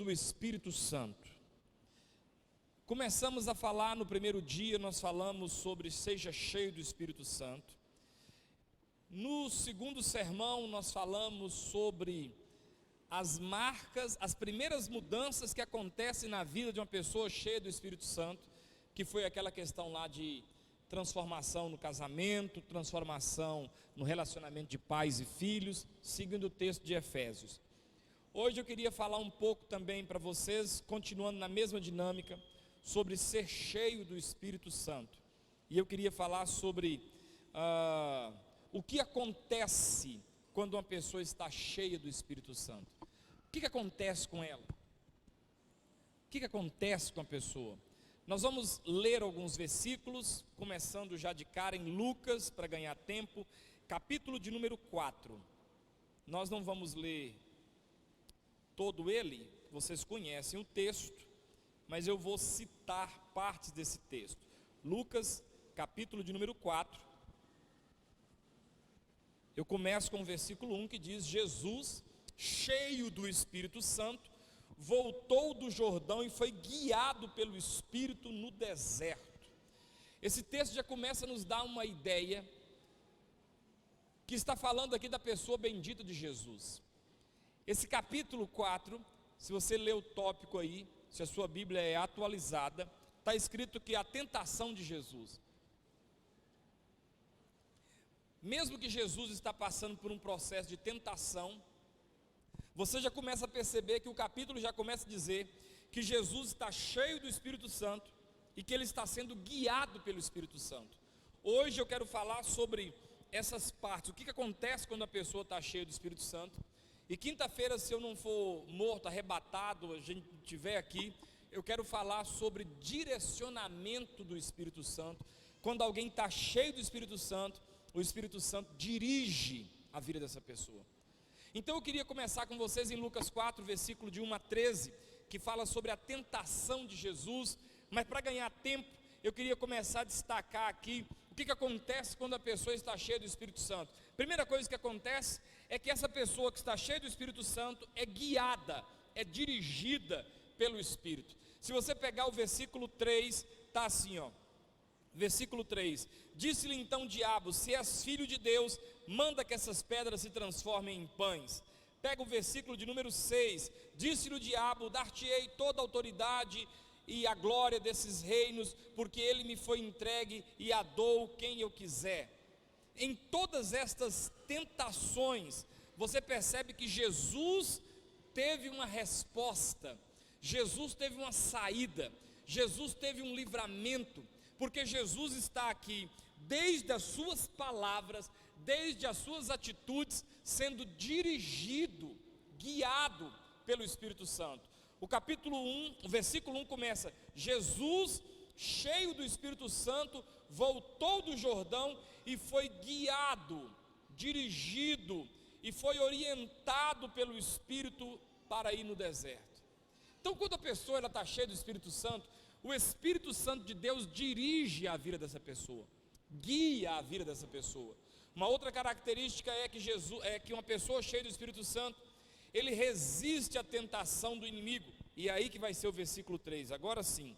do Espírito Santo. Começamos a falar no primeiro dia, nós falamos sobre seja cheio do Espírito Santo. No segundo sermão, nós falamos sobre as marcas, as primeiras mudanças que acontecem na vida de uma pessoa cheia do Espírito Santo, que foi aquela questão lá de transformação no casamento, transformação no relacionamento de pais e filhos, seguindo o texto de Efésios. Hoje eu queria falar um pouco também para vocês, continuando na mesma dinâmica, sobre ser cheio do Espírito Santo. E eu queria falar sobre o que acontece quando uma pessoa está cheia do Espírito Santo. O que acontece com ela? O que acontece com a pessoa? Nós vamos ler alguns versículos, começando já de cara em Lucas, para ganhar tempo, capítulo de número 4. Nós não vamos ler todo ele, vocês conhecem o texto, mas eu vou citar partes desse texto. Lucas, capítulo de número 4. Eu começo com o versículo 1 que diz: Jesus, cheio do Espírito Santo, voltou do Jordão e foi guiado pelo Espírito no deserto. Esse texto já começa a nos dar uma ideia, que está falando aqui da pessoa bendita de Jesus. Esse capítulo 4, se você ler o tópico aí, se a sua Bíblia é atualizada, está escrito que a tentação de Jesus. Mesmo que Jesus está passando por um processo de tentação, você já começa a perceber que o capítulo já começa a dizer que Jesus está cheio do Espírito Santo e que ele está sendo guiado pelo Espírito Santo. Hoje eu quero falar sobre essas partes, o que acontece quando a pessoa está cheia do Espírito Santo. E quinta-feira, se eu não for morto, arrebatado, a gente estiver aqui, eu quero falar sobre direcionamento do Espírito Santo. Quando alguém está cheio do Espírito Santo, o Espírito Santo dirige a vida dessa pessoa. Então eu queria começar com vocês em Lucas 4, versículo de 1 a 13, que fala sobre a tentação de Jesus, mas para ganhar tempo, eu queria começar a destacar aqui o que acontece quando a pessoa está cheia do Espírito Santo. Primeira coisa que acontece é que essa pessoa que está cheia do Espírito Santo é guiada, é dirigida pelo Espírito. Se você pegar o versículo 3, está assim, ó. Versículo 3, disse-lhe então o diabo: se és filho de Deus, manda que essas pedras se transformem em pães. Pega o versículo de número 6, disse-lhe o diabo: dar-te-ei toda a autoridade e a glória desses reinos, porque ele me foi entregue e a dou quem eu quiser. Em todas estas tentações, você percebe que Jesus teve uma resposta, Jesus teve uma saída, Jesus teve um livramento, porque Jesus está aqui, desde as suas palavras, desde as suas atitudes, sendo dirigido, guiado pelo Espírito Santo. O capítulo 1, o versículo 1 começa: Jesus, cheio do Espírito Santo, voltou do Jordão e foi guiado, dirigido, e foi orientado pelo Espírito para ir no deserto. Então, quando a pessoa está cheia do Espírito Santo, o Espírito Santo de Deus dirige a vida dessa pessoa, guia a vida dessa pessoa. Uma outra característica é que uma pessoa cheia do Espírito Santo, ele resiste à tentação do inimigo. E é aí que vai ser o versículo 3, agora sim.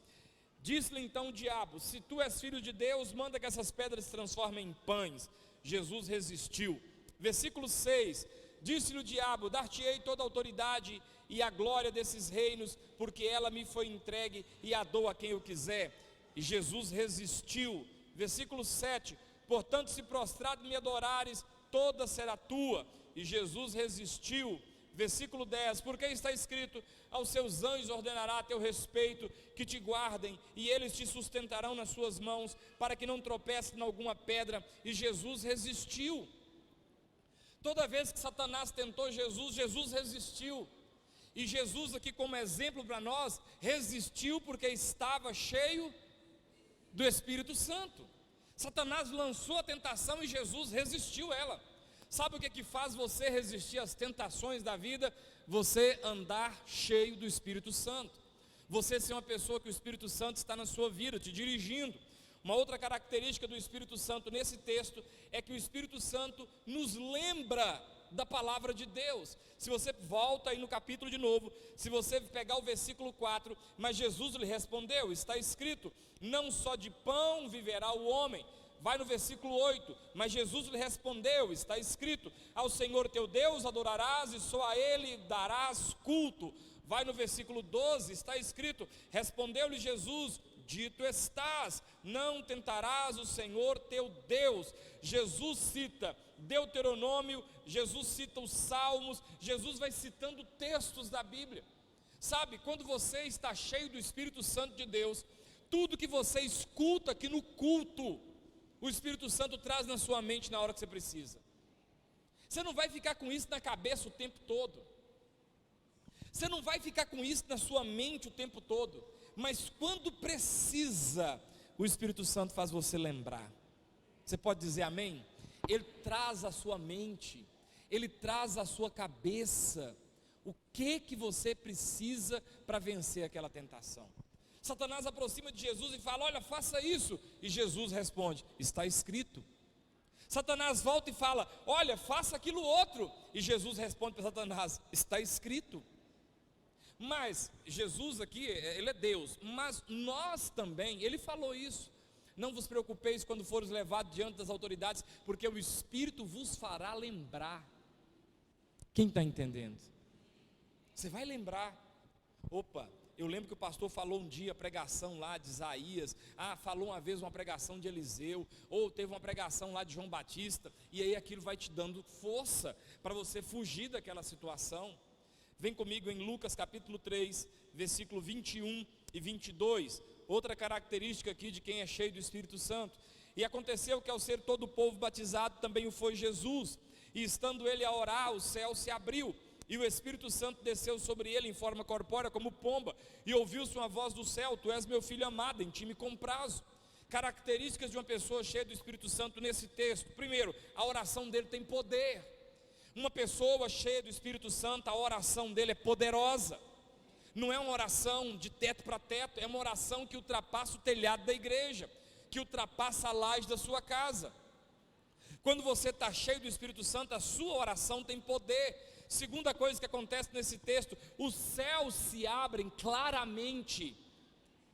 Disse-lhe então o diabo: se tu és filho de Deus, manda que essas pedras se transformem em pães. Jesus resistiu. Versículo 6, disse-lhe o diabo: dar-te-ei toda a autoridade e a glória desses reinos, porque ela me foi entregue e a dou a quem eu quiser. E Jesus resistiu. Versículo 7, portanto, se prostrado me adorares, toda será tua. E Jesus resistiu. Versículo 10, porque está escrito: aos seus anjos ordenará a teu respeito, que te guardem, e eles te sustentarão nas suas mãos, para que não tropeces em alguma pedra. E Jesus resistiu. Toda vez que Satanás tentou Jesus, Jesus resistiu. E Jesus aqui como exemplo para nós, resistiu porque estava cheio do Espírito Santo. Satanás lançou a tentação e Jesus resistiu ela. Sabe o que faz você resistir às tentações da vida? Você andar cheio do Espírito Santo. Você ser uma pessoa que o Espírito Santo está na sua vida, te dirigindo. Uma outra característica do Espírito Santo nesse texto é que o Espírito Santo nos lembra da palavra de Deus. Se você volta aí no capítulo de novo, se você pegar o versículo 4, mas Jesus lhe respondeu, está escrito, não só de pão viverá o homem. Vai no versículo 8, mas Jesus lhe respondeu, está escrito, ao Senhor teu Deus adorarás e só a Ele darás culto. Vai no versículo 12, está escrito, respondeu-lhe Jesus, dito estás, não tentarás o Senhor teu Deus. Jesus cita Deuteronômio, Jesus cita os Salmos, Jesus vai citando textos da Bíblia. Sabe, quando você está cheio do Espírito Santo de Deus, tudo que você escuta aqui no culto, o Espírito Santo traz na sua mente na hora que você precisa. Você não vai ficar com isso na cabeça o tempo todo. Você não vai ficar com isso na sua mente o tempo todo. Mas quando precisa, o Espírito Santo faz você lembrar. Você pode dizer amém? Ele traz à sua mente, ele traz à sua cabeça o que você precisa para vencer aquela tentação. Satanás aproxima de Jesus e fala, olha, faça isso, e Jesus responde, está escrito. Satanás volta e fala, olha, faça aquilo outro, e Jesus responde para Satanás, está escrito. Mas Jesus aqui, ele é Deus, mas nós também, ele falou isso, não vos preocupeis quando fores levados diante das autoridades, porque o Espírito vos fará lembrar. Quem está entendendo? Você vai lembrar. Opa, eu lembro que o pastor falou um dia, pregação lá de Isaías, falou uma vez uma pregação de Eliseu, ou teve uma pregação lá de João Batista, e aí aquilo vai te dando força, para você fugir daquela situação. Vem comigo em Lucas capítulo 3, versículo 21 e 22, outra característica aqui de quem é cheio do Espírito Santo. E aconteceu que ao ser todo o povo batizado, também o foi Jesus, e estando ele a orar, o céu se abriu, e o Espírito Santo desceu sobre ele em forma corpórea como pomba, e ouviu-se uma voz do céu, tu és meu filho amado, em ti me comprazo. Características de uma pessoa cheia do Espírito Santo nesse texto. Primeiro, a oração dele tem poder. Uma pessoa cheia do Espírito Santo, a oração dele é poderosa. Não é uma oração de teto para teto, é uma oração que ultrapassa o telhado da igreja, que ultrapassa a laje da sua casa. Quando você está cheio do Espírito Santo, a sua oração tem poder. Segunda coisa que acontece nesse texto, os céus se abrem claramente.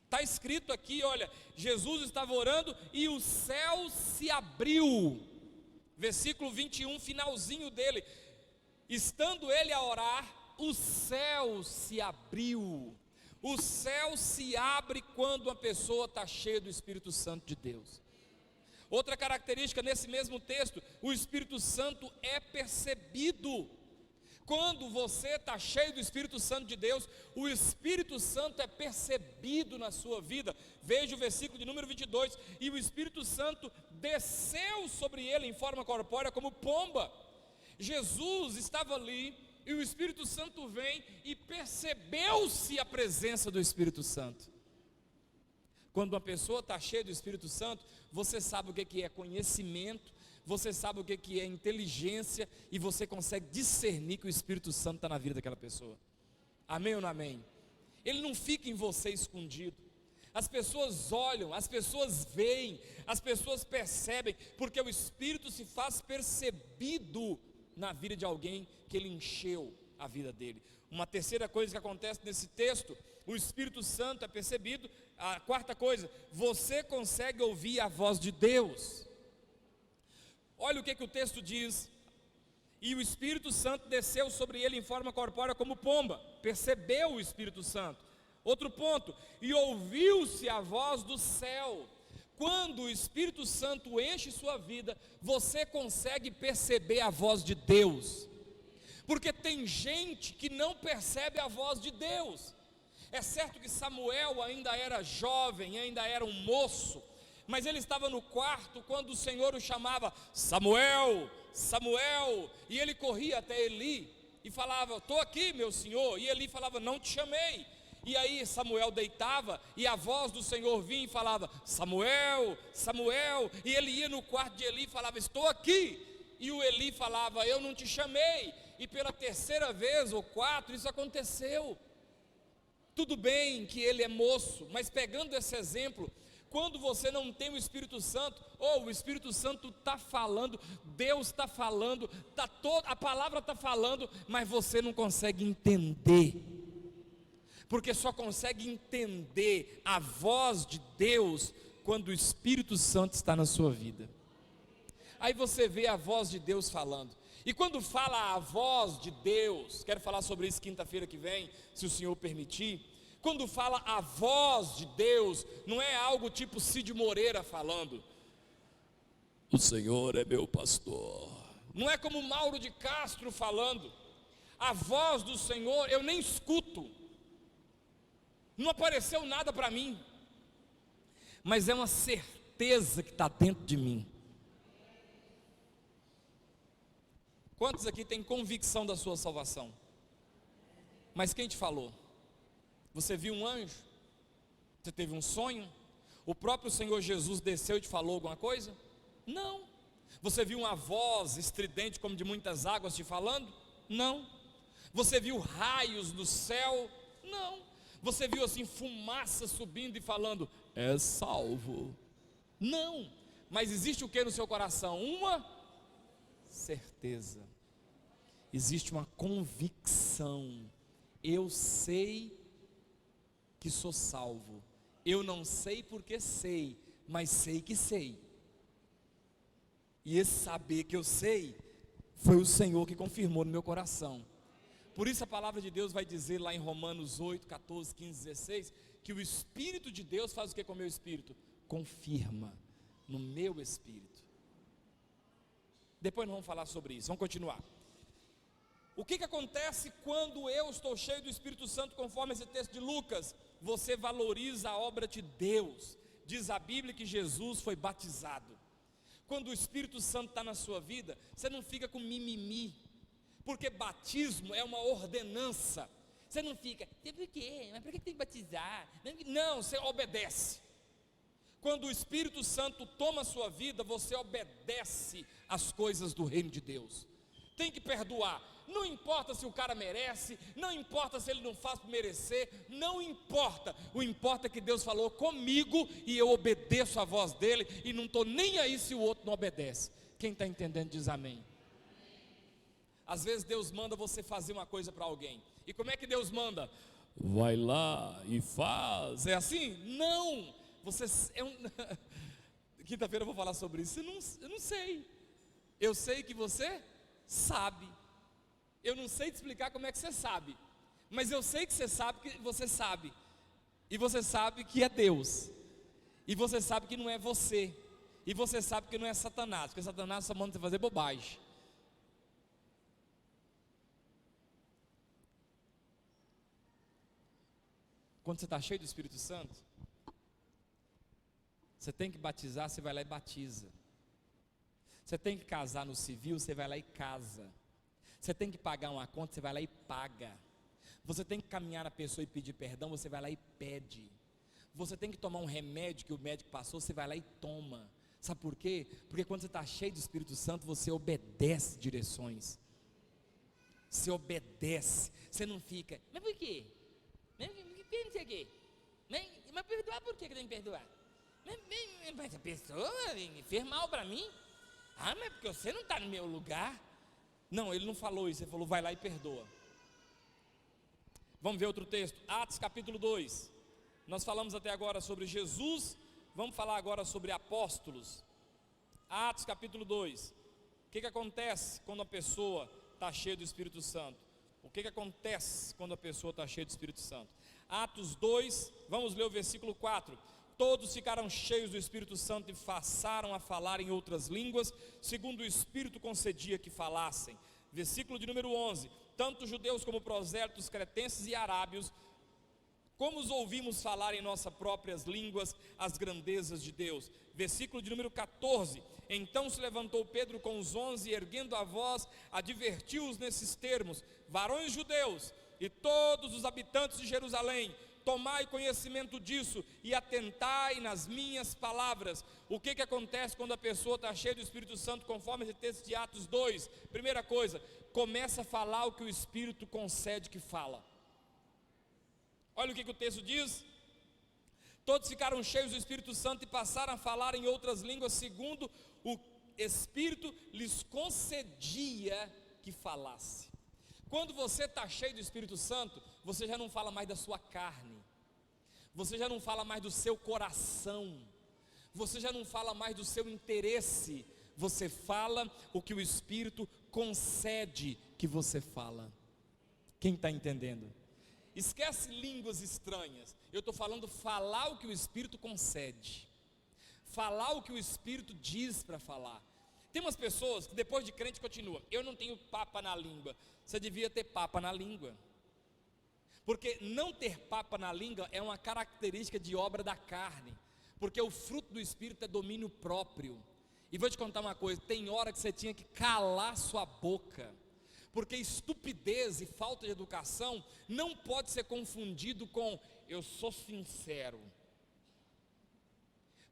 Está escrito aqui, olha, Jesus estava orando e o céu se abriu. Versículo 21, finalzinho dele, estando ele a orar, o céu se abriu. O céu se abre quando uma pessoa está cheia do Espírito Santo de Deus. Outra característica nesse mesmo texto, o Espírito Santo é percebido. Quando você está cheio do Espírito Santo de Deus, o Espírito Santo é percebido na sua vida. Veja o versículo de número 22, e o Espírito Santo desceu sobre ele em forma corpórea como pomba. Jesus estava ali, e o Espírito Santo vem, e percebeu-se a presença do Espírito Santo. Quando uma pessoa está cheia do Espírito Santo, você sabe o que é conhecimento, você sabe o que é inteligência, e você consegue discernir que o Espírito Santo está na vida daquela pessoa. Amém ou não amém? Ele não fica em você escondido. As pessoas olham, as pessoas veem, as pessoas percebem, porque o Espírito se faz percebido na vida de alguém que ele encheu a vida dele. Uma terceira coisa que acontece nesse texto, o Espírito Santo é percebido. A quarta coisa, você consegue ouvir a voz de Deus. Olha o que o texto diz, e o Espírito Santo desceu sobre ele em forma corpórea como pomba, percebeu o Espírito Santo. Outro ponto, e ouviu-se a voz do céu. Quando o Espírito Santo enche sua vida, você consegue perceber a voz de Deus, porque tem gente que não percebe a voz de Deus. É certo que Samuel ainda era jovem, ainda era um moço, mas ele estava no quarto quando o Senhor o chamava, Samuel, Samuel, e ele corria até Eli e falava, estou aqui meu senhor, e Eli falava, não te chamei. E aí Samuel deitava e a voz do Senhor vinha e falava, Samuel, Samuel, e ele ia no quarto de Eli e falava, estou aqui, e o Eli falava, eu não te chamei. E pela terceira vez ou quarta isso aconteceu. Tudo bem que ele é moço, mas pegando esse exemplo, Quando você não tem o Espírito Santo, ou o Espírito Santo está falando, Deus está falando, a palavra está falando, mas você não consegue entender, porque só consegue entender a voz de Deus quando o Espírito Santo está na sua vida. Aí você vê a voz de Deus falando, e quando fala a voz de Deus, quero falar sobre isso quinta-feira que vem, se o Senhor permitir. Quando fala a voz de Deus, não é algo tipo Cid Moreira falando, o Senhor é meu pastor. Não é como Mauro de Castro falando. A voz do Senhor eu nem escuto, não apareceu nada para mim, mas é uma certeza que está dentro de mim. Quantos aqui têm convicção da sua salvação? Mas quem te falou? Você viu um anjo? Você teve um sonho? O próprio Senhor Jesus desceu e te falou alguma coisa? Não. Você viu uma voz estridente como de muitas águas te falando? Não. Você viu raios do céu? Não. Você viu assim fumaça subindo e falando, é salvo? Não. Mas existe o que no seu coração? Uma certeza. Existe uma convicção. Eu sei que sou salvo. Eu não sei porque sei, mas sei que sei. E esse saber que eu sei, foi o Senhor que confirmou no meu coração. Por isso a palavra de Deus vai dizer lá em Romanos 8, 14, 15, 16, que o Espírito de Deus faz o que com o meu espírito? Confirma no meu espírito. Depois nós vamos falar sobre isso, vamos continuar. O que acontece quando eu estou cheio do Espírito Santo, conforme esse texto de Lucas? Você valoriza a obra de Deus. Diz a Bíblia que Jesus foi batizado. Quando o Espírito Santo está na sua vida, você não fica com mimimi, porque batismo é uma ordenança. Você não fica, por quê? Mas por que tem que batizar? Não, você obedece. Quando o Espírito Santo toma a sua vida, você obedece às coisas do reino de Deus. Tem que perdoar, não importa se o cara merece, não importa se ele não faz por merecer, não importa, o importa é que Deus falou comigo e eu obedeço a voz dele, e não estou nem aí se o outro não obedece. Quem está entendendo diz amém. Às vezes Deus manda você fazer uma coisa para alguém, e como é que Deus manda? Vai lá e faz, é assim? Não, você quinta-feira eu vou falar sobre isso. Eu não sei, eu sei que você sabe. Eu não sei te explicar como é que você sabe, mas eu sei que você sabe que você sabe, e você sabe que é Deus, e você sabe que não é você, e você sabe que não é Satanás, porque Satanás só manda você fazer bobagem. Quando você está cheio do Espírito Santo, você tem que batizar, você vai lá e batiza. Você tem que casar no civil, você vai lá e casa. Você tem que pagar uma conta, você vai lá e paga. Você tem que caminhar na pessoa e pedir perdão, você vai lá e pede. Você tem que tomar um remédio que o médico passou, você vai lá e toma. Sabe por quê? Porque quando você está cheio do Espírito Santo, você obedece direções. Você obedece, você não fica, mas por quê? Mas não sei o quê? Mas perdoar por que tem que perdoar? Mas a pessoa fez mal para mim? Ah, mas porque você não está no meu lugar? Não, ele não falou isso, ele falou vai lá e perdoa. Vamos ver outro texto, Atos capítulo 2. Nós falamos até agora sobre Jesus, vamos falar agora sobre apóstolos. Atos capítulo 2. O que acontece quando a pessoa está cheia do Espírito Santo? O que acontece quando a pessoa está cheia do Espírito Santo? Atos 2, vamos ler o versículo 4. Todos ficaram cheios do Espírito Santo e passaram a falar em outras línguas, segundo o Espírito concedia que falassem. Versículo de número 11. Tanto judeus como prosélitos, cretenses e arábios, como os ouvimos falar em nossas próprias línguas as grandezas de Deus. Versículo de número 14. Então se levantou Pedro com os 11, erguendo a voz, advertiu-os nesses termos: varões judeus e todos os habitantes de Jerusalém, tomai conhecimento disso e atentai nas minhas palavras. O que acontece quando a pessoa está cheia do Espírito Santo, conforme esse texto de Atos 2? Primeira coisa, começa a falar o que o Espírito concede que fala. Olha o que o texto diz: Todos ficaram cheios do Espírito Santo e passaram a falar em outras línguas, segundo o Espírito lhes concedia que falasse. Quando você está cheio do Espírito Santo, você já não fala mais da sua carne, você já não fala mais do seu coração, você já não fala mais do seu interesse, você fala o que o Espírito concede que você fala. Quem está entendendo? Esquece línguas estranhas. Eu estou falando falar o que o Espírito concede, falar o que o Espírito diz para falar. Tem umas pessoas que depois de crente continuam: eu não tenho papa na língua. Você devia ter papa na língua, porque não ter papa na língua é uma característica de obra da carne, porque o fruto do Espírito é domínio próprio. E vou te contar uma coisa: tem hora que você tinha que calar sua boca, porque estupidez e falta de educação não pode ser confundido com eu sou sincero,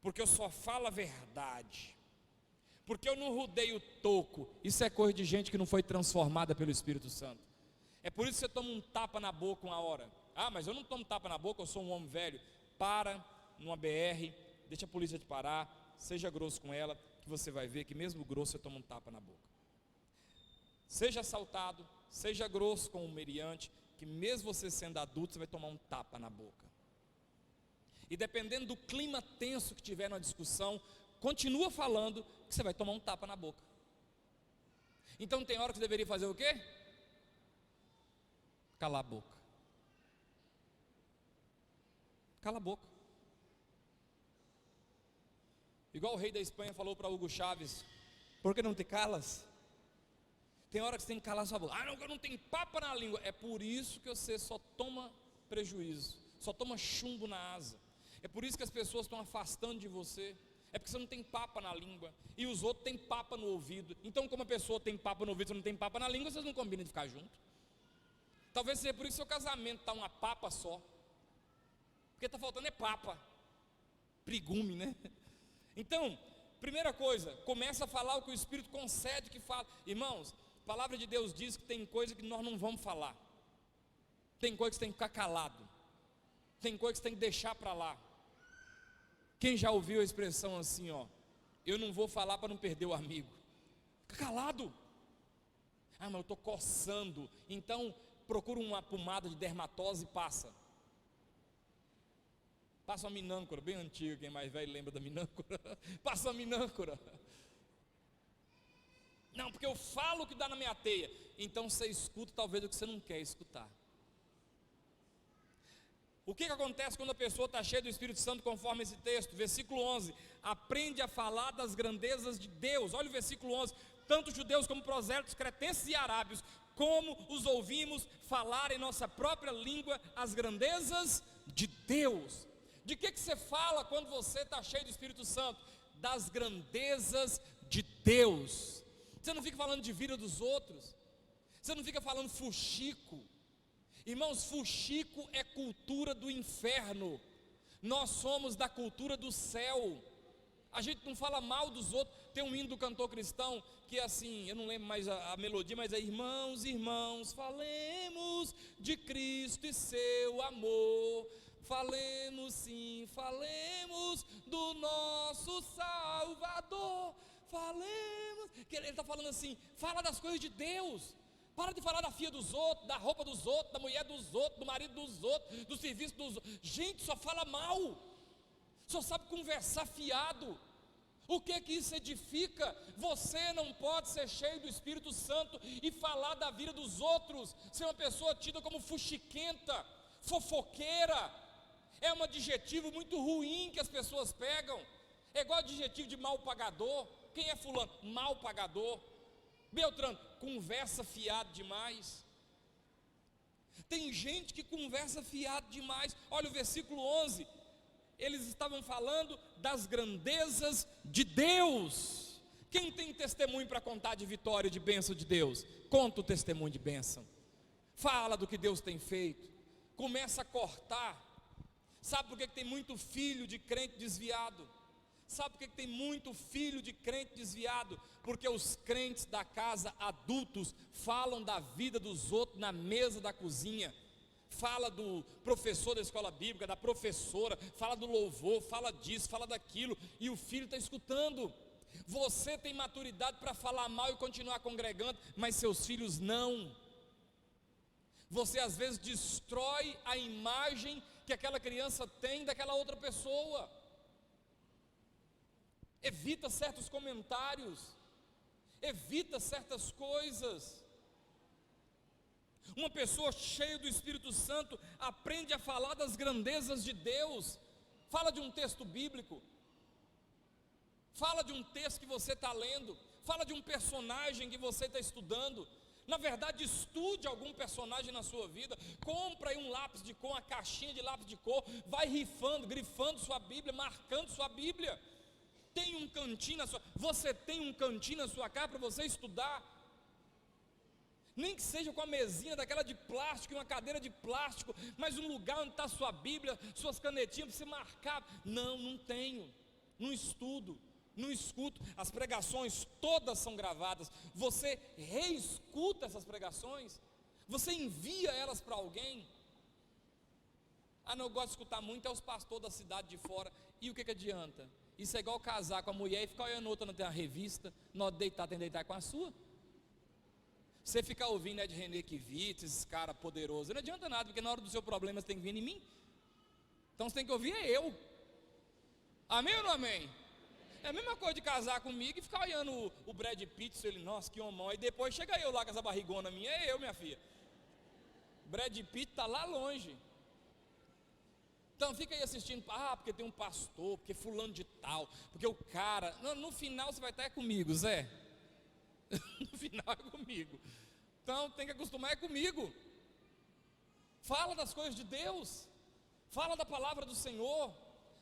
porque eu só falo a verdade, porque eu não rodeio toco. Isso é coisa de gente que não foi transformada pelo Espírito Santo. É por isso que você toma um tapa na boca uma hora. Ah, mas eu não tomo tapa na boca, eu sou um homem velho. Para numa BR, deixa a polícia te parar, seja grosso com ela, que você vai ver que mesmo grosso você toma um tapa na boca. Seja assaltado, seja grosso com o meliante, que mesmo você sendo adulto, você vai tomar um tapa na boca. E dependendo do clima tenso que tiver na discussão, continua falando que você vai tomar um tapa na boca. Então tem hora que você deveria fazer o quê? Calar a boca. Cala a boca. Igual o rei da Espanha falou para Hugo Chávez: por que não te calas? Tem hora que você tem que calar sua boca. Ah, não, eu não tenho papa na língua. É por isso que você só toma prejuízo, só toma chumbo na asa. É por isso que as pessoas estão afastando de você. É porque você não tem papa na língua, e os outros têm papa no ouvido. Então, como a pessoa tem papa no ouvido e você não tem papa na língua, vocês não combinam de ficar junto. Talvez seja por isso que seu casamento está uma papa só, porque está faltando é papa, prigume, né? Então, primeira coisa, começa a falar o que o Espírito concede que fala. Irmãos, a palavra de Deus diz que tem coisa que nós não vamos falar, tem coisa que você tem que ficar calado, tem coisa que você tem que deixar para lá. Quem já ouviu a expressão assim, ó, eu não vou falar para não perder o amigo? Fica calado. Ah, mas eu estou coçando, então procura uma pomada de dermatose e passa uma minâncora, bem antiga, quem mais velho lembra da minâncora, passa uma minâncora. Não, porque eu falo o que dá na minha teia. Então você escuta talvez o que você não quer escutar. O que acontece quando a pessoa está cheia do Espírito Santo, conforme esse texto? Versículo 11, aprende a falar das grandezas de Deus. Olha o versículo 11, tanto judeus como prosélitos, cretenses e arábios, como os ouvimos falar em nossa própria língua as grandezas de Deus. De que você fala quando você está cheio do Espírito Santo? Das grandezas de Deus. Você não fica falando de vida dos outros, você não fica falando fuxico. Irmãos, fuxico é cultura do inferno, nós somos da cultura do céu. A gente não fala mal dos outros. Tem um hino do cantor cristão que é assim, eu não lembro mais a melodia, mas é: irmãos, irmãos, falemos de Cristo e seu amor, falemos sim, falemos do nosso Salvador, falemos. Ele está falando assim, fala das coisas de Deus. Para de falar da filha dos outros, da roupa dos outros, da mulher dos outros, do marido dos outros, do serviço dos outros. Gente, só fala mal, só sabe conversar fiado. O que isso edifica? Você não pode ser cheio do Espírito Santo e falar da vida dos outros, ser uma pessoa tida como fuxiquenta, fofoqueira. É um adjetivo muito ruim que as pessoas pegam. É igual adjetivo de mal pagador. Quem é fulano? Mal pagador. Beltrano, conversa fiado demais. Tem gente que conversa fiado demais. Olha o versículo 11. Eles estavam falando das grandezas de Deus. Quem tem testemunho para contar de vitória, de bênção de Deus? Conta o testemunho de bênção. Fala do que Deus tem feito. Começa a cortar. Sabe por que tem muito filho de crente desviado? Sabe por que tem muito filho de crente desviado? Porque os crentes da casa, adultos, falam da vida dos outros na mesa da cozinha. fala do professor da escola bíblica, da professora, fala do louvor, fala disso, fala daquilo, e o filho está escutando. Você tem maturidade para falar mal e continuar congregando, mas seus filhos não. Você às vezes destrói a imagem que aquela criança tem daquela outra pessoa. Evita certos comentários, evita certas coisas. Uma pessoa cheia do Espírito Santo aprende a falar das grandezas de Deus. Fala de um texto bíblico, fala de um texto que você está lendo, fala de um personagem que você está estudando. Na verdade, estude algum personagem na sua vida, compra aí um lápis de cor, uma caixinha de lápis de cor, vai grifando sua Bíblia, marcando sua Bíblia. Tem um cantinho você tem um cantinho na sua casa para você estudar, nem que seja com a mesinha daquela de plástico, e uma cadeira de plástico, mas um lugar onde está sua Bíblia, suas canetinhas para você marcar. Não tenho, não estudo, não escuto. As pregações todas são gravadas. Você reescuta essas pregações, você envia elas para alguém. Não, eu gosto de escutar muito os pastores da cidade de fora. E o que adianta? Isso é igual casar com a mulher e ficar olhando outra na revista, não deitar, tem que deitar com a sua. Você ficar ouvindo Ed René Kivitz, esse cara poderoso, não adianta nada, porque na hora do seu problema você tem que vir em mim. Então você tem que ouvir eu. Amém ou não amém? É a mesma coisa de casar comigo e ficar olhando o Brad Pitt, ele, nossa, que homão, e depois chega eu lá com essa barrigona minha, é eu, minha filha. Brad Pitt está lá longe. Então fica aí assistindo, porque tem um pastor, porque fulano de tal, porque o cara, no final você vai estar comigo, Zé. No final é comigo. Então tem que acostumar comigo. Fala das coisas de Deus, fala da palavra do Senhor,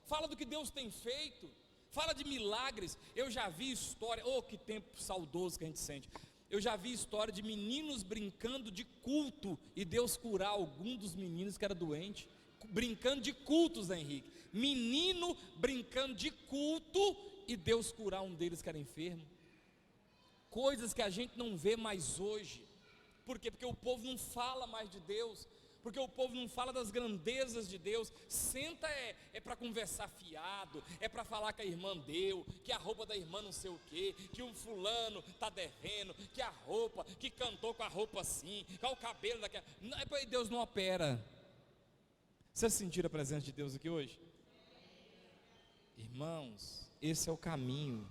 fala do que Deus tem feito, fala de milagres. Eu já vi história, que tempo saudoso que a gente sente. Eu já vi história de meninos brincando de culto e Deus curar algum dos meninos que era doente. Brincando de cultos, Henrique. Menino brincando de culto e Deus curar um deles que era enfermo. Coisas que a gente não vê mais hoje. Por quê? Porque o povo não fala mais de Deus, porque o povo não fala das grandezas de Deus. Senta para conversar fiado, é para falar que a irmã deu, que a roupa da irmã não sei o quê, que um fulano está devendo, que a roupa, que cantou com a roupa assim, que o cabelo daquela. Deus não opera. Vocês sentiram a presença de Deus aqui hoje? Irmãos, esse é o caminho.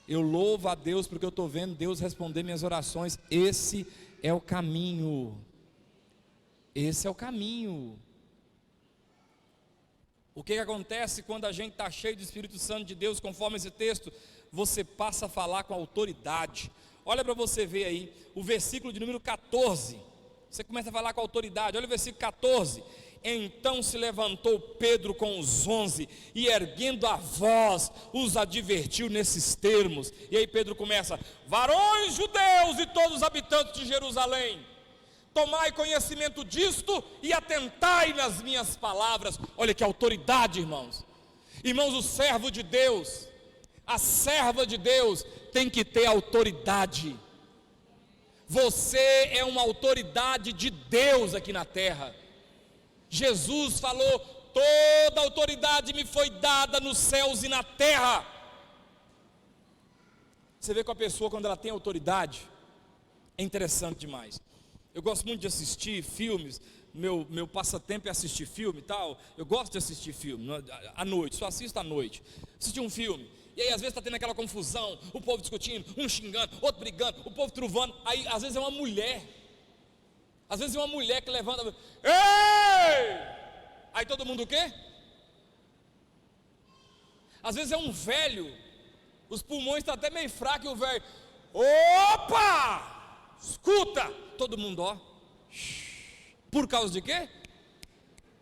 Eu louvo a Deus porque eu estou vendo Deus responder minhas orações. Esse é o caminho. Esse é o caminho. O que acontece quando a gente está cheio do Espírito Santo de Deus, conforme esse texto? Você passa a falar com autoridade. Olha para você ver aí, o versículo de número 14. Você começa a falar com autoridade. Olha o versículo 14. Então se levantou Pedro com os 11 e erguendo a voz os advertiu nesses termos. E aí Pedro começa: varões judeus e todos os habitantes de Jerusalém, tomai conhecimento disto e atentai nas minhas palavras. Olha que autoridade, irmãos. Irmãos, o servo de Deus, a serva de Deus tem que ter autoridade. Você é uma autoridade de Deus aqui na terra. Jesus falou: toda autoridade me foi dada nos céus e na terra. Você vê que a pessoa, quando ela tem autoridade, é interessante demais. Eu gosto muito de assistir filmes. Meu passatempo é assistir filme e tal. Eu gosto de assistir filme à noite, só assisto à noite. Assistir um filme, e aí às vezes está tendo aquela confusão, o povo discutindo, um xingando, outro brigando, o povo truvando. Aí às vezes é uma mulher, que levanta: ei! Aí todo mundo o quê? Às vezes é um velho, os pulmões estão até meio fracos, e o velho: opa! Escuta! Todo mundo, ó. Por causa de quê?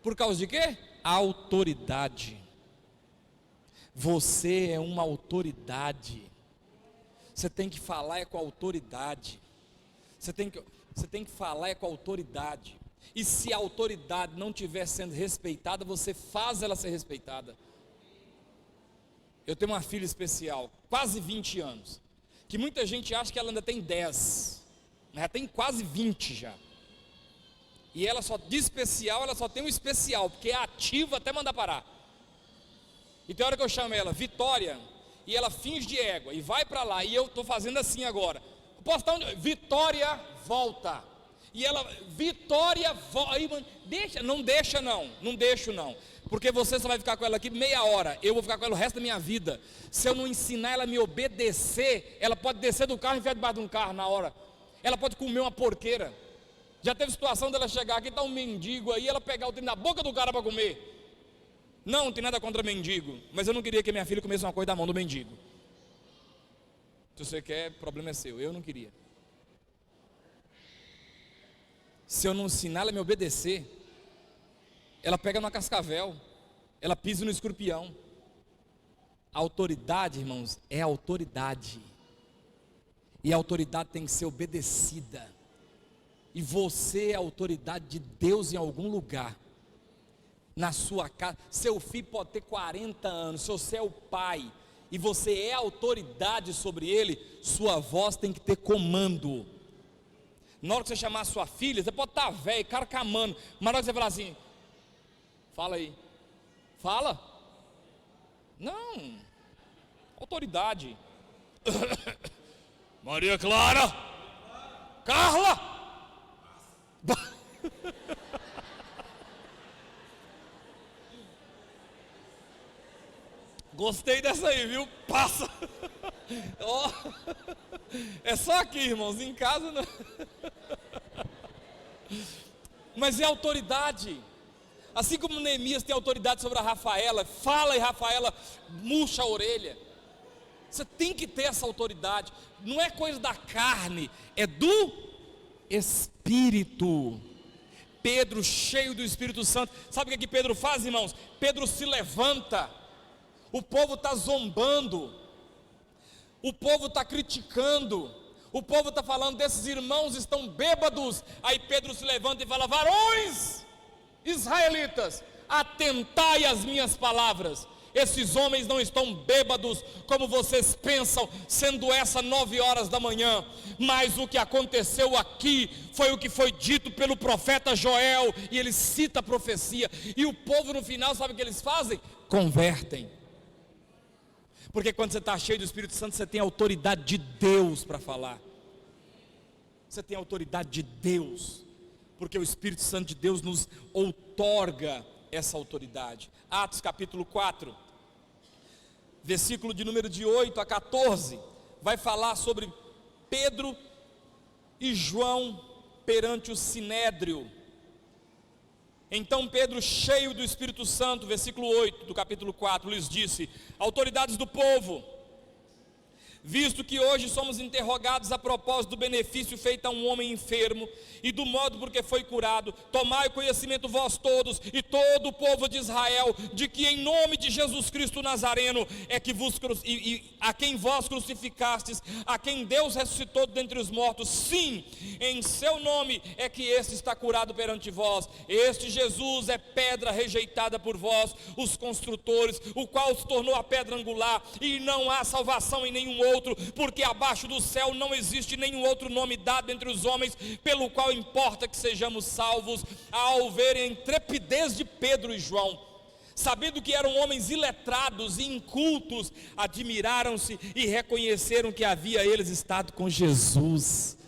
Por causa de quê? Autoridade. Você é uma autoridade. Você tem que falar com autoridade. Você tem que falar com autoridade. E se a autoridade não estiver sendo respeitada, você faz ela ser respeitada. Eu tenho uma filha especial, quase 20 anos, que muita gente acha que ela ainda tem 10, mas ela tem quase 20 já. E ela só, de especial, ela só tem um especial, porque é ativa até mandar parar. E tem hora que eu chamo ela, Vitória, e ela finge de égua, e vai para lá, e eu estou fazendo assim agora. Posso estar onde? Vitória, volta. E ela, Vitória, volta. Aí, deixa, não deixo não. Porque você só vai ficar com ela aqui meia hora, eu vou ficar com ela o resto da minha vida. Se eu não ensinar ela a me obedecer, ela pode descer do carro e enfiar debaixo de um carro na hora. Ela pode comer uma porqueira. Já teve situação dela chegar aqui, está um mendigo aí, ela pegar o trem na boca do cara para comer. Não tem nada contra mendigo, mas eu não queria que minha filha comesse uma coisa da mão do mendigo. Se você quer, o problema é seu, eu não queria. Se eu não ensinar ela a me obedecer, ela pega no cascavel, ela pisa no escorpião. A autoridade, irmãos, é autoridade. E a autoridade tem que ser obedecida. E você é a autoridade de Deus em algum lugar. Na sua casa, seu filho pode ter 40 anos, se você é o pai, e você é a autoridade sobre ele, sua voz tem que ter comando. Na hora que você chamar a sua filha, você pode estar velho, carcamando, mas na hora que você falar assim, fala aí, fala, não, autoridade. Maria Clara, Carla. Gostei dessa aí, viu? Passa. Oh. É só aqui, irmãos, em casa não. Mas é autoridade. Assim como Neemias tem autoridade sobre a Rafaela, fala e Rafaela murcha a orelha. Você tem que ter essa autoridade. Não é coisa da carne, é do Espírito. Pedro, cheio do Espírito Santo, sabe o que Pedro faz, irmãos? Pedro se levanta. O povo está zombando, o povo está criticando, o povo está falando, desses irmãos estão bêbados. Aí Pedro se levanta e fala: varões israelitas, atentai às minhas palavras. Esses homens não estão bêbados como vocês pensam, sendo essa 9 horas da manhã, mas o que aconteceu aqui foi o que foi dito pelo profeta Joel, e ele cita a profecia, e o povo no final, sabe o que eles fazem? Convertem. Porque quando você está cheio do Espírito Santo, você tem autoridade de Deus para falar. Você tem autoridade de Deus, porque o Espírito Santo de Deus nos outorga essa autoridade. Atos capítulo 4, versículo de número de 8 a 14, vai falar sobre Pedro e João perante o Sinédrio. Então Pedro, cheio do Espírito Santo, versículo 8 do capítulo 4, lhes disse: autoridades do povo, visto que hoje somos interrogados a propósito do benefício feito a um homem enfermo, e do modo por que foi curado, tomai conhecimento vós todos, e todo o povo de Israel, de que em nome de Jesus Cristo Nazareno, é que a quem vós crucificastes, a quem Deus ressuscitou dentre os mortos, sim, em seu nome é que este está curado perante vós. Este Jesus é pedra rejeitada por vós, os construtores, o qual se tornou a pedra angular, e não há salvação em nenhum outro, porque abaixo do céu não existe nenhum outro nome dado entre os homens, pelo qual importa que sejamos salvos. Ao verem a intrepidez de Pedro e João, sabendo que eram homens iletrados e incultos, admiraram-se e reconheceram que havia eles estado com Jesus.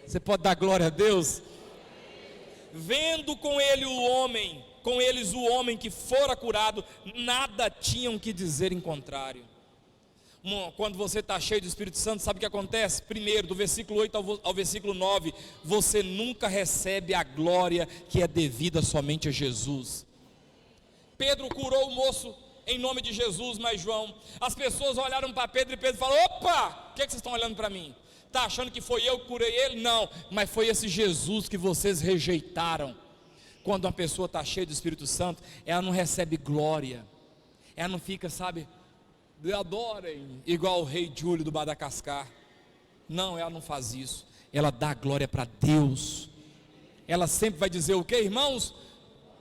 Você pode dar glória a Deus? Vendo com eles o homem que fora curado, nada tinham que dizer em contrário. Quando você está cheio do Espírito Santo, sabe o que acontece? Primeiro, do versículo 8 ao versículo 9, você nunca recebe a glória que é devida somente a Jesus. Pedro curou o moço em nome de Jesus, mas João, as pessoas olharam para Pedro e Pedro falou: opa, o que vocês estão olhando para mim? Está achando que foi eu que curei ele? Não, mas foi esse Jesus que vocês rejeitaram. Quando uma pessoa está cheia do Espírito Santo, ela não recebe glória, ela não fica, sabe, adorem, igual o rei Júlio do Madagascar. Não, ela não faz isso. Ela dá glória para Deus. Ela sempre vai dizer o que, irmãos?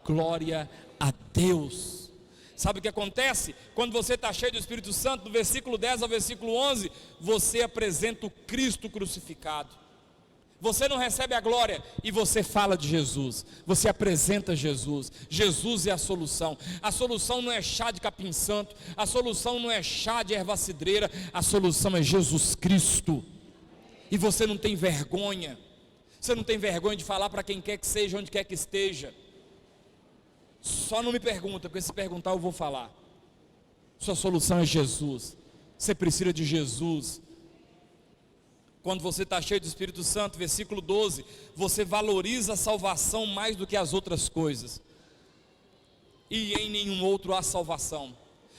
Glória a Deus. Sabe o que acontece? Quando você está cheio do Espírito Santo, do versículo 10 ao versículo 11, você apresenta o Cristo crucificado. você não recebe a glória, e você fala de Jesus, você apresenta Jesus. Jesus é a solução não é chá de capim santo, a solução não é chá de erva cidreira, a solução é Jesus Cristo. E você não tem vergonha, de falar para quem quer que seja, onde quer que esteja. Só não me pergunta, porque se perguntar eu vou falar. Sua solução é Jesus, você precisa de Jesus. Quando você está cheio do Espírito Santo, versículo 12, você valoriza a salvação mais do que as outras coisas, e em nenhum outro há salvação,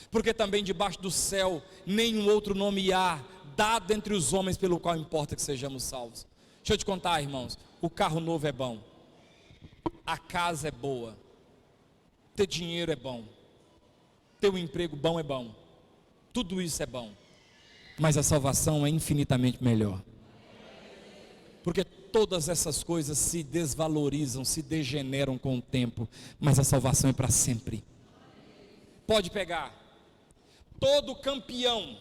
porque também debaixo do céu nenhum outro nome há, dado entre os homens, pelo qual importa que sejamos salvos. Deixa eu te contar, irmãos, o carro novo é bom, a casa é boa, ter dinheiro é bom, ter um emprego bom é bom, tudo isso é bom, mas a salvação é infinitamente melhor, porque todas essas coisas se desvalorizam, se degeneram com o tempo, mas a salvação é para sempre. Pode pegar, todo campeão,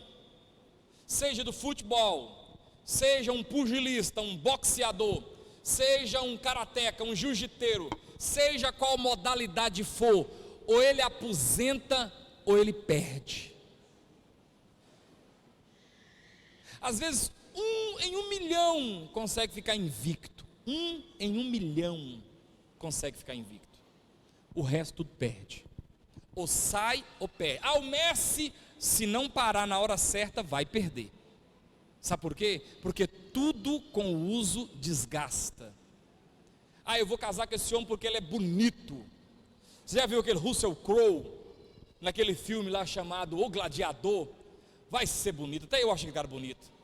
seja do futebol, seja um pugilista, um boxeador, seja um karateca, um jiu-jiteiro, seja qual modalidade for, ou ele aposenta ou ele perde. Às vezes em 1 milhão consegue ficar invicto, em 1 milhão consegue ficar invicto, o resto tudo perde, ou sai ou perde. O Messi, se não parar na hora certa, vai perder. Sabe por quê? Porque tudo com o uso desgasta. Eu vou casar com esse homem porque ele é bonito. Você já viu aquele Russell Crowe, naquele filme lá chamado O Gladiador? Vai ser bonito, até eu acho que cara bonito,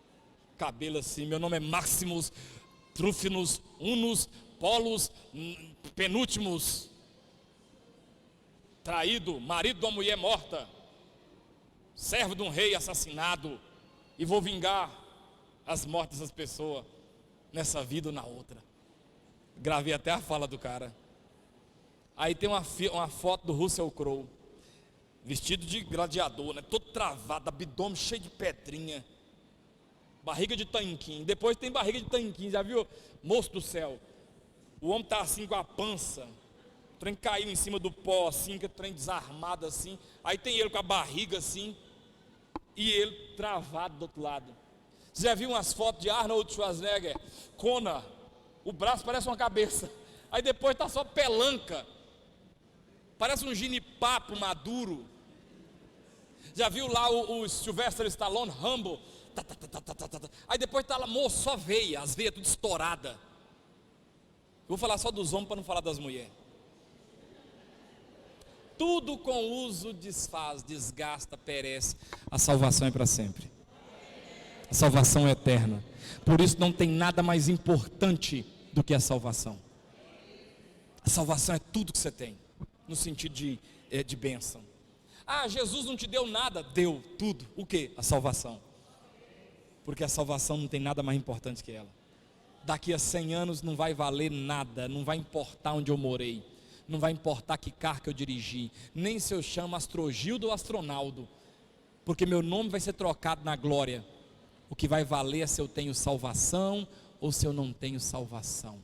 cabelo assim, meu nome é Maximus Trófimus Unus Polus Penúltimos, traído, marido de uma mulher morta, servo de um rei assassinado, e vou vingar as mortes das pessoas, nessa vida ou na outra. Gravei até a fala do cara. Aí tem uma foto do Russell Crowe, vestido de gladiador, né? Todo travado, abdômen cheio de pedrinha, barriga de tanquinho. Depois tem barriga de tanquinho, já viu? Moço do céu, o homem está assim com a pança, o trem caiu em cima do pó assim, que o trem desarmado assim. Aí tem ele com a barriga assim, e ele travado do outro lado. Você já viu umas fotos de Arnold Schwarzenegger, Conan, o braço parece uma cabeça, aí depois está só pelanca, parece um ginipapo maduro. Já viu lá o Sylvester Stallone, Rambo? Aí depois está lá, moço, só veia, as veias tudo estourada. Eu vou falar só dos homens para não falar das mulheres. Tudo com uso desfaz, desgasta, perece. A salvação é para sempre. A salvação é eterna. Por isso não tem nada mais importante do que a salvação. A salvação é tudo que você tem, no sentido de bênção. Jesus não te deu nada. Deu tudo. O que? A salvação. Porque a salvação não tem nada mais importante que ela. Daqui a 100 anos não vai valer nada, não vai importar onde eu morei, não vai importar que carro que eu dirigi, nem se eu chamo Astrogildo ou Astronaldo, porque meu nome vai ser trocado na glória. O que vai valer é se eu tenho salvação ou se eu não tenho salvação.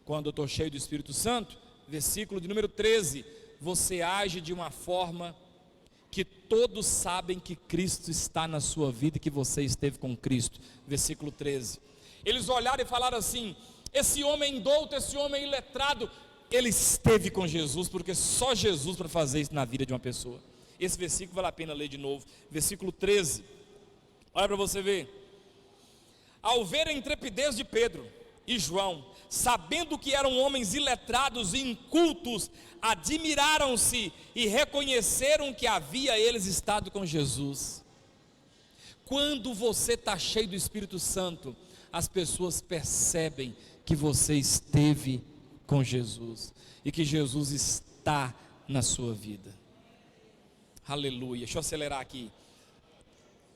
Quando eu estou cheio do Espírito Santo, versículo de número 13, você age de uma forma que todos sabem que Cristo está na sua vida e que você esteve com Cristo. Versículo 13, eles olharam e falaram assim: esse homem indouto, esse homem iletrado, ele esteve com Jesus, porque só Jesus para fazer isso na vida de uma pessoa. Esse versículo vale a pena ler de novo, versículo 13, olha para você ver. Ao ver a intrepidez de Pedro e João, sabendo que eram homens iletrados e incultos, admiraram-se e reconheceram que havia eles estado com Jesus. Quando você está cheio do Espírito Santo, as pessoas percebem que você esteve com Jesus e que Jesus está na sua vida. Aleluia. Deixa eu acelerar aqui.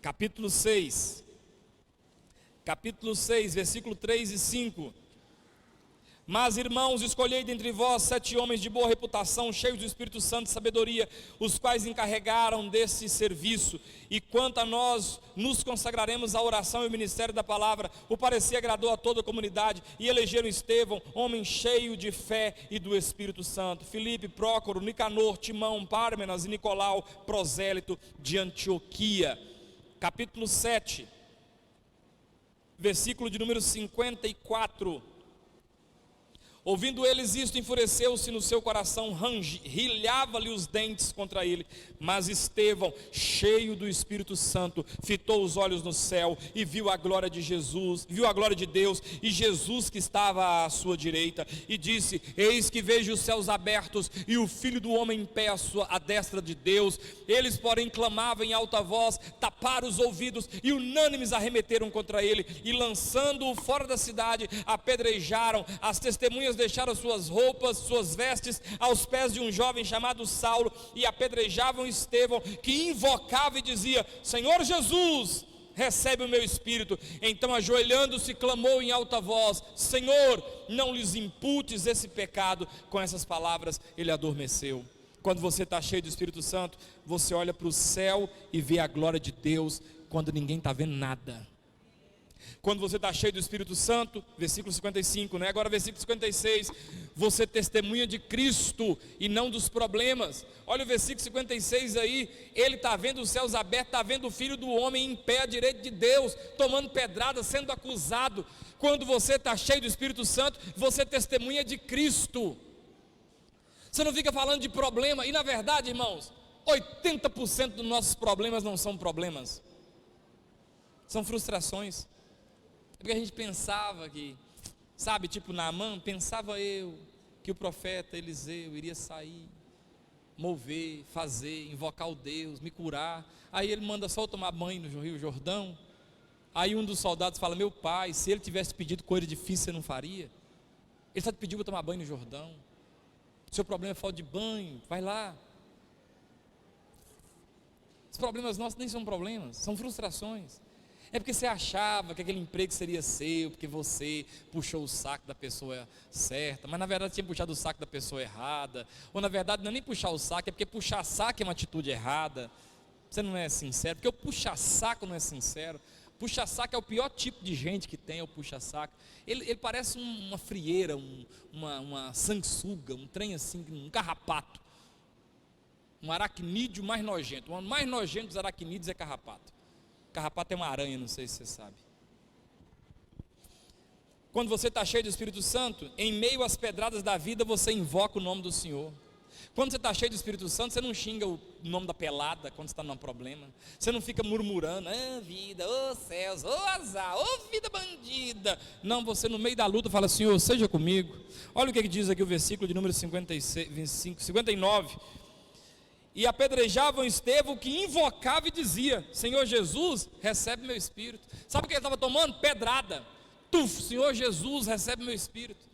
Capítulo 6, versículo 3 e 5. Mas, irmãos, escolhei dentre vós 7 homens de boa reputação, cheios do Espírito Santo e sabedoria, os quais encarregaram desse serviço. E quanto a nós, nos consagraremos à oração e ao ministério da palavra. O parecer agradou a toda a comunidade, e elegeram Estevão, homem cheio de fé e do Espírito Santo, Filipe, Prócoro, Nicanor, Timão, Pármenas e Nicolau, prosélito de Antioquia. Capítulo 7, versículo de número 54. Ouvindo eles isto, enfureceu-se no seu coração, rilhava-lhe os dentes contra ele. Mas Estevão, cheio do Espírito Santo, fitou os olhos no céu e viu a glória de Jesus, viu a glória de Deus e Jesus que estava à sua direita, e disse: eis que vejo os céus abertos e o Filho do homem em pé à destra de Deus. Eles, porém, clamavam em alta voz, taparam os ouvidos e unânimes arremeteram contra ele, e lançando-o fora da cidade, apedrejaram. As testemunhas deixaram suas roupas, suas vestes aos pés de um jovem chamado Saulo, e apedrejavam Estevão, que invocava e dizia: Senhor Jesus, recebe o meu espírito. Então, ajoelhando-se, clamou em alta voz: Senhor, não lhes imputes esse pecado. Com essas palavras ele adormeceu. Quando você está cheio do Espírito Santo, você olha para o céu e vê a glória de Deus quando ninguém está vendo nada. Quando você está cheio do Espírito Santo, versículo 55, né? Agora versículo 56, você testemunha de Cristo e não dos problemas. Olha o versículo 56 aí, ele está vendo os céus abertos, está vendo o Filho do Homem em pé à direita de Deus, tomando pedrada, sendo acusado. Quando você está cheio do Espírito Santo, você testemunha de Cristo. Você não fica falando de problema, e na verdade, irmãos, 80% dos nossos problemas não são problemas, são frustrações. É porque a gente pensava que, sabe, tipo Naamã, pensava eu que o profeta Eliseu iria sair, mover, fazer, invocar o Deus, me curar. Aí ele manda só eu tomar banho no Rio Jordão. Aí um dos soldados fala: meu pai, se ele tivesse pedido coisa difícil, você não faria? Ele só te pediu para tomar banho no Jordão. Seu problema é falta de banho, vai lá. Os problemas nossos nem são problemas, são frustrações. É porque você achava que aquele emprego seria seu, porque você puxou o saco da pessoa certa, mas na verdade tinha puxado o saco da pessoa errada. Ou na verdade não é nem puxar o saco, é porque puxar saco é uma atitude errada. Você não é sincero, porque o puxar saco não é sincero. Puxa saco é o pior tipo de gente que tem, é o puxa saco. Ele parece uma frieira, uma sanguessuga, um trem assim, um carrapato. Um aracnídeo mais nojento. O mais nojento dos aracnídeos é carrapato. Carrapato é uma aranha, não sei se você sabe. Quando você está cheio do Espírito Santo, em meio às pedradas da vida, você invoca o nome do Senhor. Quando você está cheio do Espírito Santo, você não xinga o nome da pelada quando você está num problema. Você não fica murmurando: vida, céus, azar, vida bandida. Não, você no meio da luta fala: Senhor, seja comigo. Olha o que diz aqui o versículo de número 59. E apedrejavam Estevão, que invocava e dizia: Senhor Jesus, recebe meu espírito. Sabe o que ele estava tomando? Pedrada. Senhor Jesus, recebe meu espírito.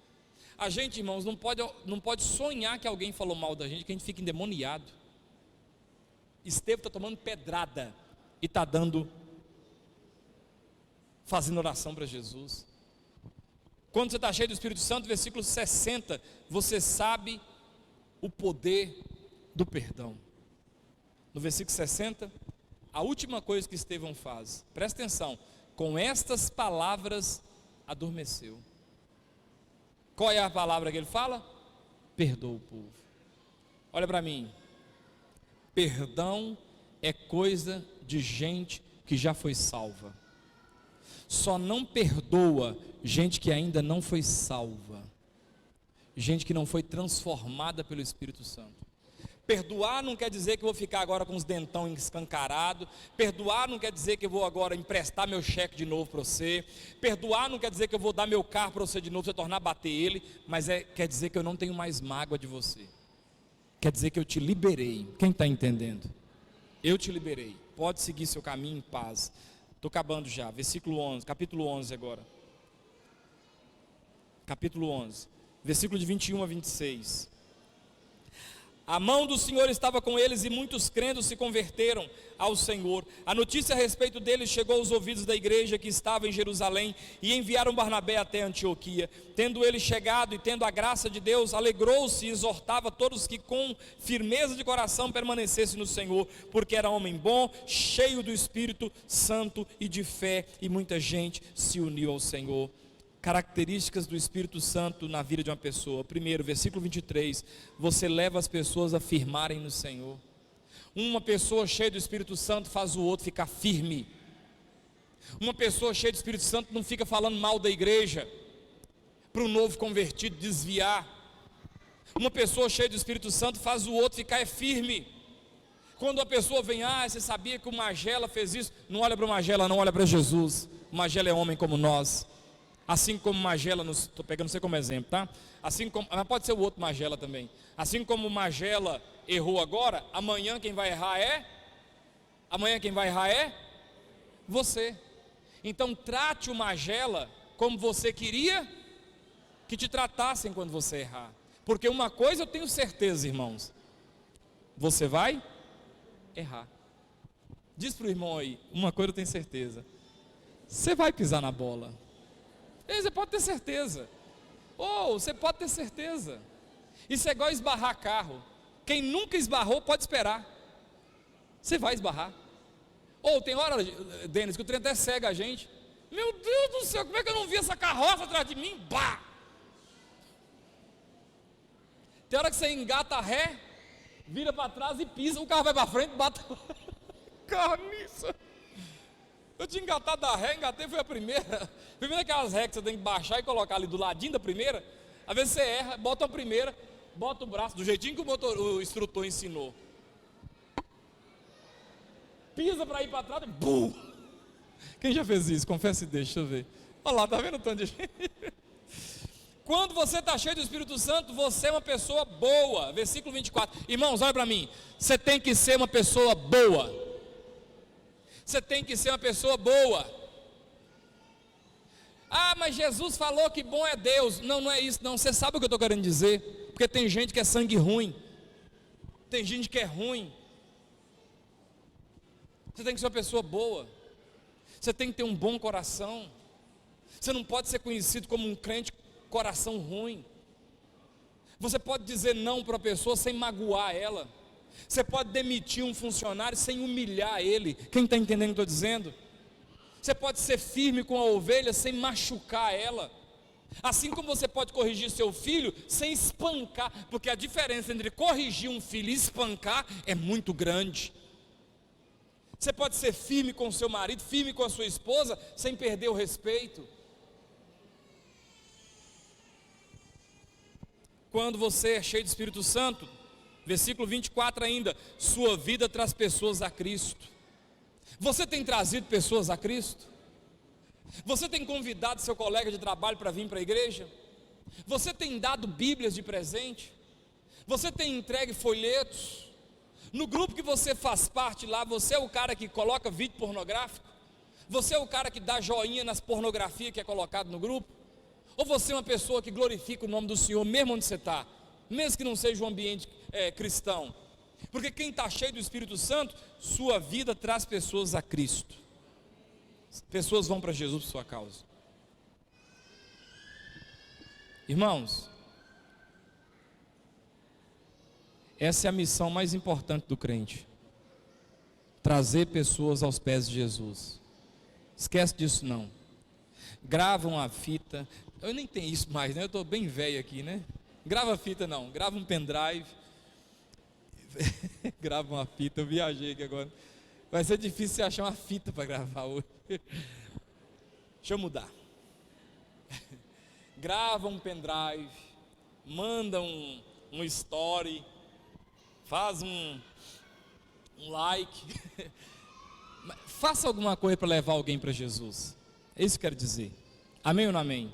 A gente, irmãos, não pode sonhar que alguém falou mal da gente, que a gente fica endemoniado. Estevão está tomando pedrada e está fazendo oração para Jesus. Quando você está cheio do Espírito Santo, versículo 60, você sabe o poder do perdão. No versículo 60, a última coisa que Estevão faz, presta atenção: com estas palavras adormeceu. Qual é a palavra que ele fala? Perdoa o povo. Olha para mim, perdão é coisa de gente que já foi salva. Só não perdoa gente que ainda não foi salva, gente que não foi transformada pelo Espírito Santo. Perdoar não quer dizer que eu vou ficar agora com os dentão escancarados. Perdoar não quer dizer que eu vou agora emprestar meu cheque de novo para você. Perdoar não quer dizer que eu vou dar meu carro para você de novo, você tornar a bater ele. Mas quer dizer que eu não tenho mais mágoa de você. Quer dizer que eu te liberei. Quem está entendendo? Eu te liberei. Pode seguir seu caminho em paz. Estou acabando já. Versículo 11, capítulo 11 agora. Capítulo 11, versículo de 21 a 26. A mão do Senhor estava com eles e muitos crentes se converteram ao Senhor. A notícia a respeito deles chegou aos ouvidos da igreja que estava em Jerusalém e enviaram Barnabé até Antioquia. Tendo ele chegado e tendo a graça de Deus, alegrou-se e exortava todos que com firmeza de coração permanecessem no Senhor, porque era homem bom, cheio do Espírito Santo e de fé, e muita gente se uniu ao Senhor. Características do Espírito Santo na vida de uma pessoa. Primeiro, versículo 23, você leva as pessoas a firmarem no Senhor. Uma pessoa cheia do Espírito Santo faz o outro ficar firme. Uma pessoa cheia do Espírito Santo não fica falando mal da igreja, para o novo convertido desviar. Uma pessoa cheia do Espírito Santo faz o outro ficar firme. Quando a pessoa vem, você sabia que o Magela fez isso? Não olha para o Magela, não olha para Jesus. O Magela é homem como nós. Assim como Magela, estou pegando você como exemplo, tá? Assim como, mas pode ser o outro Magela também. Assim como Magela errou agora, amanhã quem vai errar é? Amanhã quem vai errar é? Você. Então trate o Magela como você queria que te tratassem quando você errar. Porque uma coisa eu tenho certeza, irmãos, você vai errar. Diz para o irmão aí, uma coisa eu tenho certeza, você vai pisar na bola. Você pode ter certeza. Você pode ter certeza. Isso é igual esbarrar carro. Quem nunca esbarrou pode esperar. Você vai esbarrar. Tem hora, Denis, que o trem até cega a gente. Meu Deus do céu, como é que eu não vi essa carroça atrás de mim? Bah! Tem hora que você engata a ré, vira para trás e pisa, o carro vai para frente, bate. Carniça. Eu tinha engatado da ré, engatei, foi a primeira. Primeiro aquelas ré que você tem que baixar e colocar ali do ladinho da primeira. Às vezes você erra, bota a primeira, bota o braço do jeitinho que o instrutor ensinou. Pisa para ir para trás e bum! Quem já fez isso? Confessa e deixa eu ver. Olha lá, tá vendo o tanto de gente? Quando você está cheio do Espírito Santo, você é uma pessoa boa. Versículo 24. Irmãos, olha para mim. Você tem que ser uma pessoa boa. Você tem que ser uma pessoa boa. Mas Jesus falou que bom é Deus. Não, não é isso não. Você sabe o que eu estou querendo dizer? Porque tem gente que é sangue ruim. Tem gente que é ruim. Você tem que ser uma pessoa boa. Você tem que ter um bom coração. Você não pode ser conhecido como um crente coração ruim. Você pode dizer não para a pessoa sem magoar ela. Você pode demitir um funcionário sem humilhar ele. Quem está entendendo o que eu estou dizendo? Você pode ser firme com a ovelha sem machucar ela. Assim como você pode corrigir seu filho sem espancar, porque a diferença entre corrigir um filho e espancar é muito grande. Você pode ser firme com o seu marido, firme com a sua esposa, sem perder o respeito. Quando você é cheio do Espírito Santo, versículo 24 ainda, sua vida traz pessoas a Cristo. Você tem trazido pessoas a Cristo? Você tem convidado seu colega de trabalho para vir para a igreja? Você tem dado Bíblias de presente? Você tem entregue folhetos? No grupo que você faz parte lá, você é o cara que coloca vídeo pornográfico? Você é o cara que dá joinha nas pornografias que é colocado no grupo? Ou você é uma pessoa que glorifica o nome do Senhor, mesmo onde você está? Mesmo que não seja um ambiente cristão? Porque quem está cheio do Espírito Santo, sua vida traz pessoas a Cristo. Pessoas vão para Jesus por sua causa. Irmãos, essa é a missão mais importante do crente. Trazer pessoas aos pés de Jesus. Esquece disso não. Grava uma fita. Eu nem tenho isso mais, né? Eu estou bem velho aqui, né? Grava a fita não, grava um pendrive. Grava uma fita, eu viajei aqui agora. Vai ser difícil você achar uma fita para gravar hoje. Deixa eu mudar. Grava um pendrive, manda um story, faz um like. Faça alguma coisa para levar alguém para Jesus. É isso que eu quero dizer. Amém ou não amém?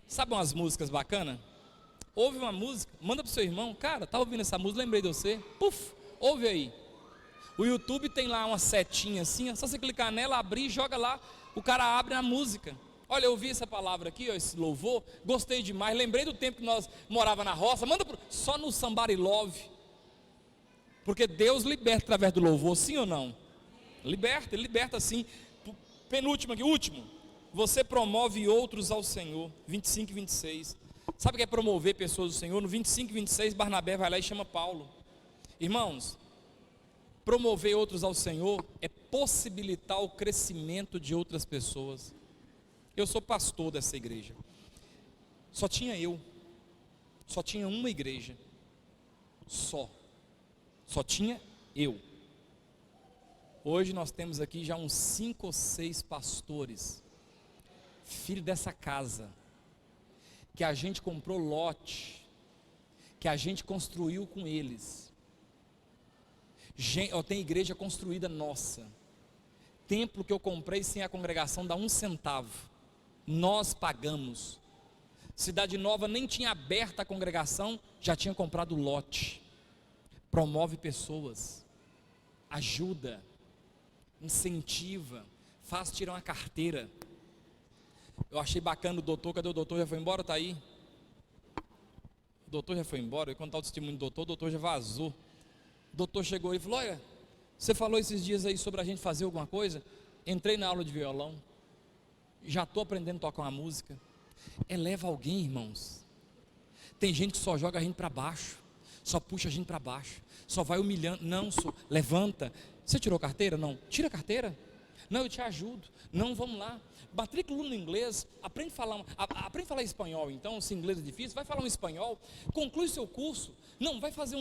Sabe umas músicas bacanas? Ouve uma música, manda para o seu irmão. Cara, tá ouvindo essa música, lembrei de você. Puf, ouve aí. O YouTube tem lá uma setinha assim, é só você clicar nela, abrir, joga lá, o cara abre a música. Olha, eu ouvi essa palavra aqui, ó, esse louvor, gostei demais, lembrei do tempo que nós morava na roça, manda só no Somebody Love. Porque Deus liberta através do louvor, sim ou não? Liberta, Ele liberta sim. Penúltimo aqui, último. Você promove outros ao Senhor. 25 e 26. Sabe o que é promover pessoas ao Senhor? No 25 e 26, Barnabé vai lá e chama Paulo. Irmãos, promover outros ao Senhor é possibilitar o crescimento de outras pessoas. Eu sou pastor dessa igreja. Só tinha eu. Só tinha uma igreja. Só tinha eu. Hoje nós temos aqui já uns 5 ou 6 pastores, filho dessa casa, que a gente comprou lote, que a gente construiu com eles. Eu tenho igreja construída nossa. Templo que eu comprei sem a congregação dá 1 centavo. Nós pagamos. Cidade Nova nem tinha aberto a congregação, já tinha comprado lote. Promove pessoas, ajuda, incentiva, faz tirar uma carteira. Eu achei bacana o doutor. Cadê o doutor? Já foi embora? Está aí? O doutor já foi embora. Eu ia contar o testemunho do doutor. O doutor já vazou. O doutor chegou aí e falou: olha, você falou esses dias aí sobre a gente fazer alguma coisa. Entrei na aula de violão, já estou aprendendo a tocar uma música. Eleva alguém, irmãos. Tem gente que só joga a gente para baixo, só puxa a gente para baixo, só vai humilhando. Não, levanta. Você tirou carteira? Não. Tira a carteira. Não, eu te ajudo. Não, vamos lá. Matrícula no inglês, aprende a falar espanhol. Então, se inglês é difícil, vai falar um espanhol, conclui seu curso. Não, vai fazer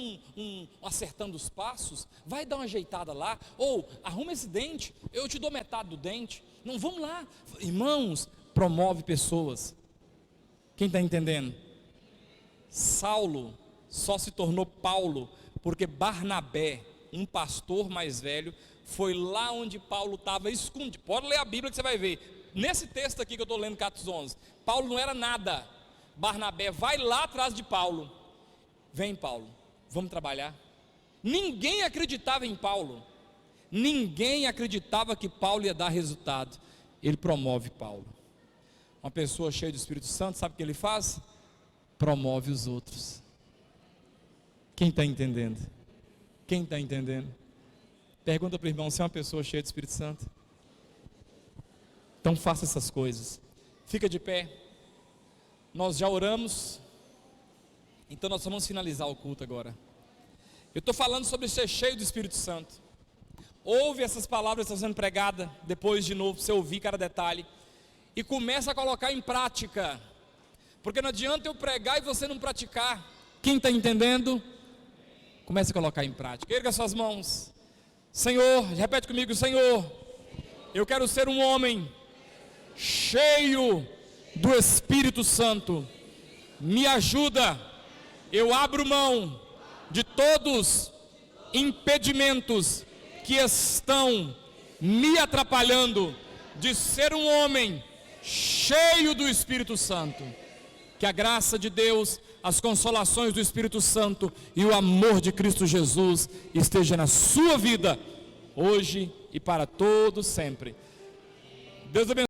acertando os passos, vai dar uma ajeitada lá, ou arruma esse dente, eu te dou metade do dente. Não, vamos lá. Irmãos, promove pessoas. Quem está entendendo? Saulo só se tornou Paulo porque Barnabé, um pastor mais velho, foi lá onde Paulo estava escondido. Pode ler a Bíblia que você vai ver. Nesse texto aqui que eu estou lendo, Atos 11, Paulo não era nada. Barnabé vai lá atrás de Paulo. Vem, Paulo, vamos trabalhar. Ninguém acreditava em Paulo. Ninguém acreditava que Paulo ia dar resultado. Ele promove Paulo. Uma pessoa cheia do Espírito Santo, sabe o que ele faz? Promove os outros. Quem está entendendo? Quem está entendendo? Pergunta para o irmão: você é uma pessoa cheia do Espírito Santo? Então faça essas coisas. Fica de pé. Nós já oramos. Então nós vamos finalizar o culto agora. Eu estou falando sobre ser cheio do Espírito Santo. Ouve essas palavras que estão sendo pregadas. Depois de novo, você ouvir cada detalhe. E começa a colocar em prática. Porque não adianta eu pregar e você não praticar. Quem está entendendo? Comece a colocar em prática. Erga suas mãos. Senhor, repete comigo: Senhor, eu quero ser um homem cheio do Espírito Santo. Me ajuda. Eu abro mão de todos impedimentos que estão me atrapalhando de ser um homem cheio do Espírito Santo. Que a graça de Deus, as consolações do Espírito Santo e o amor de Cristo Jesus esteja na sua vida, hoje e para todo sempre. Deus abençoe.